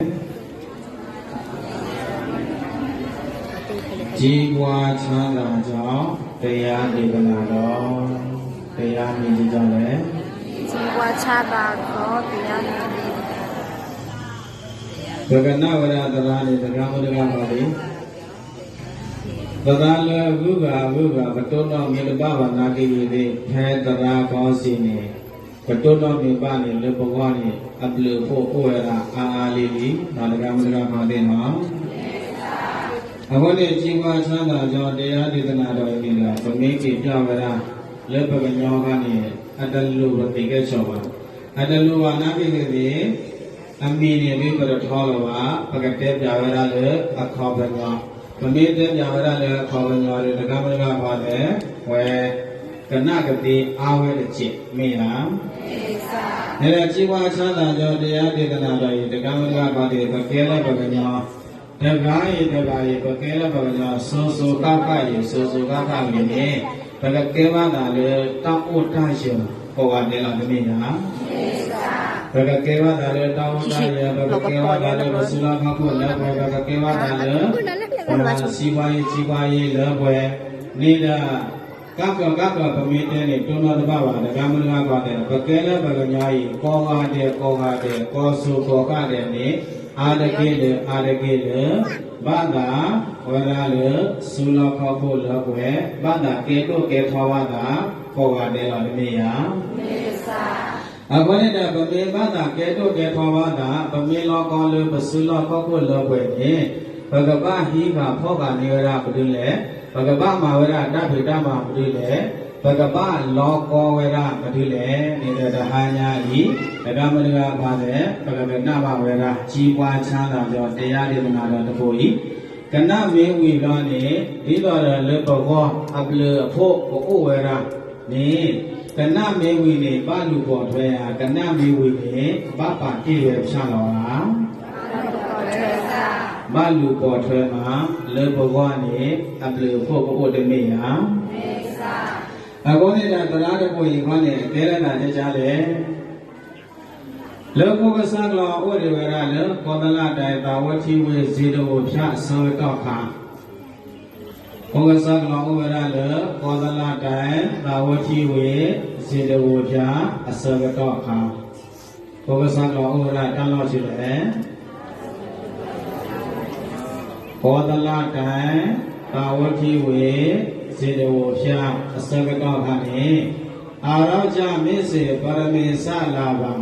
จีวาชาลาจอเตียดีกันแล้วเตียมีจีจังเลยจีวาชาลาจอเตียมีเพื่อนน่าเวลาตระนี่ตระมุดกันมาดิตระเลยวุบประตูน้องมีลูกบ้านนาคีดีแพ้ตระก้อนสินี่ประตูน้องมีบ้านนี่ลูกบ้านนี่อับลูกพ่อโอ้ยละอาลีลีนาตระมุดกันมาดิมาအခုနေ့ជីဝါချမ်းသာကြောင့်တရားဒေသနာတော်ကြီးကဗမေကိပြဝရလက်ပကညောကနေအတလူရတိကဲချောပါအတလူဝနာကိကေတိအမီနေပြီးတော့ထောလောပါပကတဲ့ပြဝရလေအခါပညောဗမေတဲ့ပြဝရလေအခါပညောရတကမကပါတယ်ဝေကနကတိအာဝဲတဲ့จิตမေးလားမေးစာជីဝါချမ်းသာကြောင့်တရားဒေသနာတော်ကြီးတကမကပါတယ်ပကဲလက်ပကညောတကားရေပကဲလပကညာစောကကရေစောကကရေနေပကကဲဝနာလေတောက်ဥတရှင်ဟောတယ်လားတမီးညာပကကဲဝနာလေတောက်ဥတရေပကကဲဝနာလေဝဆုလာခဖို့လေပကကဲဝနာလေစီပွားရေးလေဘွယ်နေတာကပမီတဲ့နေတွန်းတော်တပါပါဒကမလကပါတယ်ပကဲလပကညာရေကောကားတဲ့ကောဆုကောကတဲ့နေအာရကေလေဘာသာဝရလေသုလခောဖို့လောကွယ်ဘာသာကေတုကေထောဝတာခေါ်ပါတယ်လားဒီနေ့ဟာမေသာအခုနေ့တဗမေဘာသာကေတုကေထောဝတာဗမေလောကောလေပသုလခောဖို့လောကွယ်နေဘဂဗဟိကဖောကနေရဘုဒ္ဓလေဘဂဗမဝရတဖိတမဘုဒ္ဓလေဘဂဗလောကောဝရဘုဒ္ဓလေနေတဲ့တဟာညာဤဒကမလကပါတယ်ဘဂဗနဘဝရကြီးပွားချမ်းသာကြောတရားဒေသနာတော်တဖို့ဤကနမေဝီလောနေဒီတော်လေဘောအပလအဖို့အိုဝရနေကနမေဝီနေပလူပေါ်ထွဲဟာကနမေဝီနေဘပါတိရဖြာလောလားဘလူပေါ်ထွဲမှာလေဘောနေအပလဖို့အိုတမေဟာအခုနေတာတရားတကိုရင်ခေါင်းနဲ့တဲရတာနဲ့ကြားလေလောကုကသံလောဩရိဝရလေကောသလတိုင်တာဝတိဝေဇေတောဖြသောတောခာကုကသံလောဩဝရလေကောသလတိုင်တာဝတိဝေဇေတောဖြအသောတောခာကုကသံလောဩဝရတန်လို့ရှိတယ်ကောသလတိုင်တာဝတိဝေစေတဝဖြာအစကတောခဏေအာရောကြမေစေပရမေသလာပါ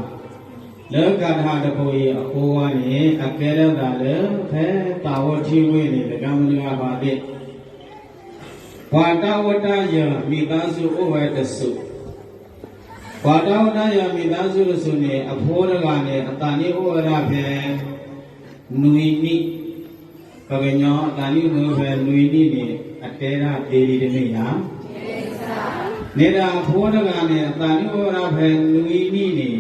လောကထာတကိုရေအကိုဝါနေအကဲရတာလေဖဲတာဝတိဝေနေတကမလကပါတိဘာတဝတယမိသားစုဥဝေတစုဘာတဝတယမိသားစုလို့ဆိုနေအဖိုးတကနေအတန်ဤဥဝရဖဲနွေနိပကညောအတန်ဤဥဝရနွေနိနေအတေရဒေဒီတမိဟာနေတာဖိုးတကနဲ့အတန်ဤဝရဖဲနွေနိနေ